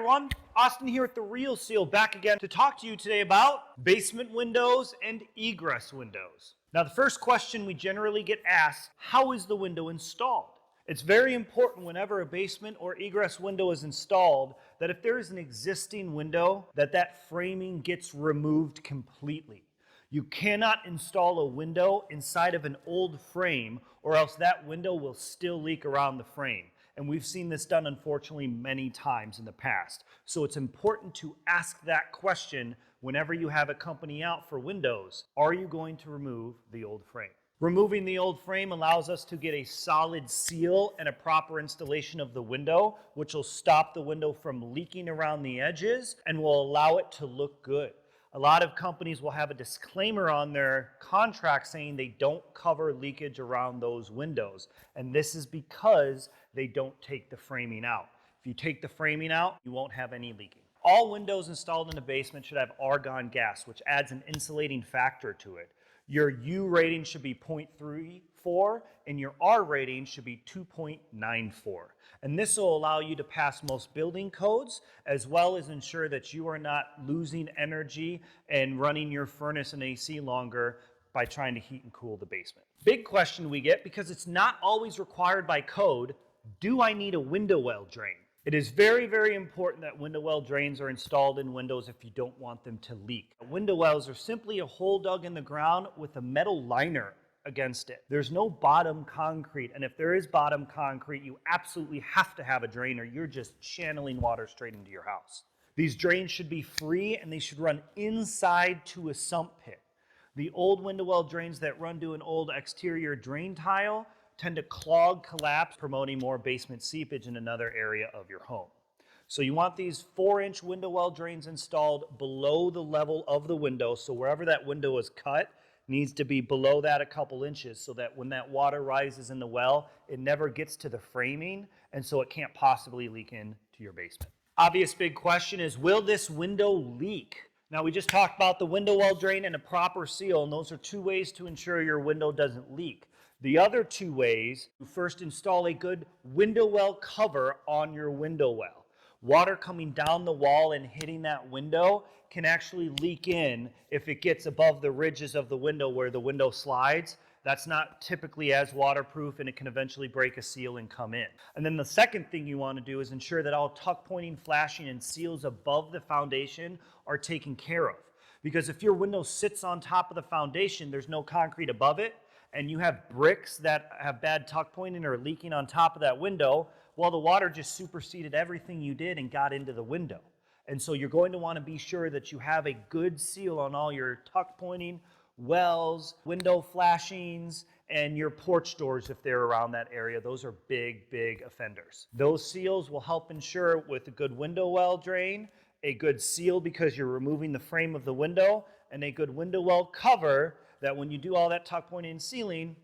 everyone, Austin here with The Real Seal, back again to talk to you today about basement windows and egress windows. Now the first question we generally get asked, how is the window installed? It's very important whenever a basement or egress window is installed that if there is an existing window, that framing gets removed completely. You cannot install a window inside of an old frame or else that window will still leak around the frame. And we've seen this done, unfortunately, many times in the past. So it's important to ask that question whenever you have a company out for windows. Are you going to remove the old frame? Removing the old frame allows us to get a solid seal and a proper installation of the window, which will stop the window from leaking around the edges and will allow it to look good. A lot of companies will have a disclaimer on their contract saying they don't cover leakage around those windows. And this is because they don't take the framing out. If you take the framing out, you won't have any leaking. All windows installed in a basement should have argon gas, which adds an insulating factor to it. Your U rating should be 0.34 and your R rating should be 2.94. And this will allow you to pass most building codes as well as ensure that you are not losing energy and running your furnace and AC longer by trying to heat and cool the basement. Big question we get, because it's not always required by code, do I need a window well drain? It is very, very important that window well drains are installed in windows if you don't want them to leak. Window wells are simply a hole dug in the ground with a metal liner against it. There's no bottom concrete, and if there is bottom concrete, you absolutely have to have a drain or you're just channeling water straight into your house. These drains should be free and they should run inside to a sump pit. The old window well drains that run to an old exterior drain tile tend to clog, collapse, promoting more basement seepage in another area of your home. So you want these 4-inch window well drains installed below the level of the window, so wherever that window is cut needs to be below that a couple inches so that when that water rises in the well, it never gets to the framing and so it can't possibly leak into your basement. Obvious big question is, will this window leak? Now we just talked about the window well drain and a proper seal, and those are two ways to ensure your window doesn't leak. The other two ways, first install a good window well cover on your window well. Water coming down the wall and hitting that window can actually leak in if it gets above the ridges of the window where the window slides. That's not typically as waterproof and it can eventually break a seal and come in. And then the second thing you want to do is ensure that all tuck pointing, flashing, and seals above the foundation are taken care of. Because if your window sits on top of the foundation, there's no concrete above it, and you have bricks that have bad tuck pointing or leaking on top of that window, well, the water just superseded everything you did and got into the window. And so you're going to want to be sure that you have a good seal on all your tuck pointing, wells, window flashings, and your porch doors if they're around that area. Those are big, big offenders. Those seals will help ensure with a good window well drain, a good seal because you're removing the frame of the window, and a good window well cover that when you do all that tuck pointing and sealing,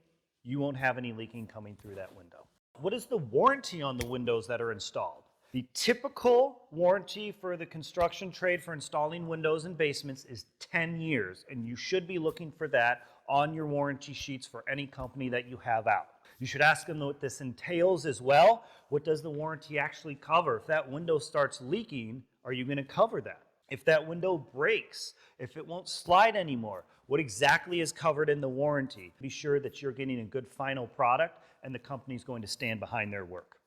you won't have any leaking coming through that window. What is the warranty on the windows that are installed? The typical warranty for the construction trade for installing windows in basements is 10 years, and you should be looking for that on your warranty sheets for any company that you have out. You should ask them what this entails as well. What does the warranty actually cover? If that window starts leaking, are you going to cover that? If that window breaks, if it won't slide anymore, what exactly is covered in the warranty? Be sure that you're getting a good final product and the company's going to stand behind their work.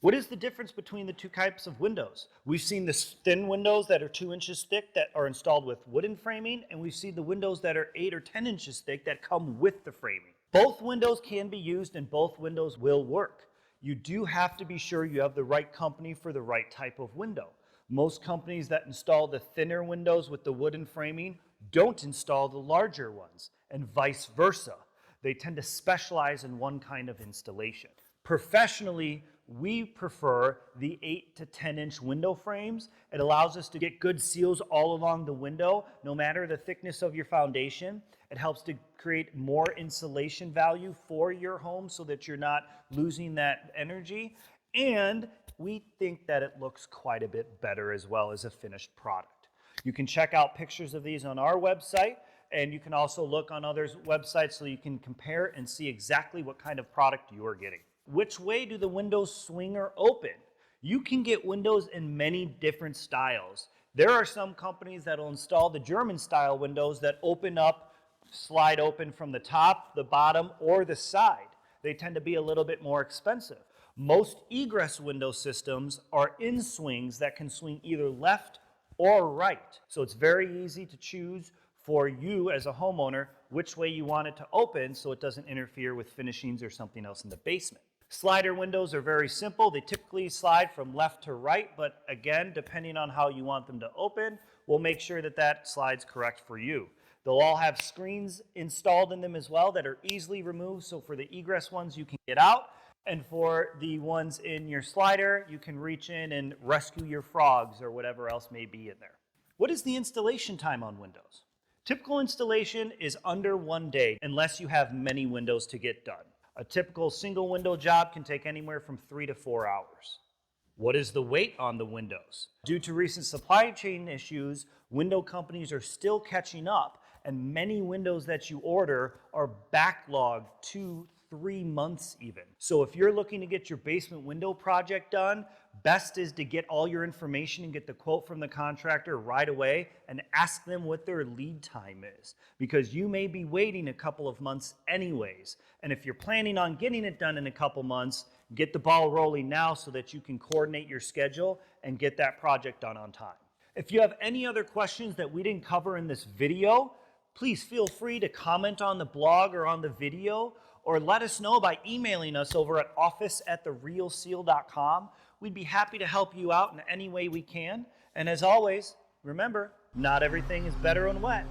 What is the difference between the two types of windows? We've seen the thin windows that are 2 inches thick that are installed with wooden framing, and we've seen the windows that are 8 or 10 inches thick that come with the framing. Both windows can be used and both windows will work. You do have to be sure you have the right company for the right type of window. Most companies that install the thinner windows with the wooden framing don't install the larger ones, and vice versa. They tend to specialize in one kind of installation. Professionally, we prefer the 8 to 10 inch window frames. It allows us to get good seals all along the window, no matter the thickness of your foundation. It helps to create more insulation value for your home so that you're not losing that energy. And we think that it looks quite a bit better as well as a finished product. You can check out pictures of these on our website, and you can also look on others' websites so you can compare and see exactly what kind of product you are getting. Which way do the windows swing or open? You can get windows in many different styles. There are some companies that will install the German style windows that open up, slide open from the top, the bottom, or the side. They tend to be a little bit more expensive. Most egress window systems are in swings that can swing either left or right. So it's very easy to choose for you as a homeowner which way you want it to open so it doesn't interfere with finishings or something else in the basement. Slider windows are very simple. They typically slide from left to right, but again, depending on how you want them to open, we'll make sure that that slide's correct for you. They'll all have screens installed in them as well that are easily removed. So for the egress ones, you can get out. And for the ones in your slider, you can reach in and rescue your frogs or whatever else may be in there. What is the installation time on windows? Typical installation is under 1 day unless you have many windows to get done. A typical single window job can take anywhere from 3 to 4 hours. What is the weight on the windows? Due to recent supply chain issues, window companies are still catching up, and many windows that you order are backlogged 2-3 months even. So if you're looking to get your basement window project done, best is to get all your information and get the quote from the contractor right away and ask them what their lead time is, because you may be waiting a couple of months anyways. And if you're planning on getting it done in a couple months, get the ball rolling now so that you can coordinate your schedule and get that project done on time. If you have any other questions that we didn't cover in this video, please feel free to comment on the blog or on the video, or let us know by emailing us over at office@therealseal.com. We'd be happy to help you out in any way we can. And as always, remember, not everything is better when wet.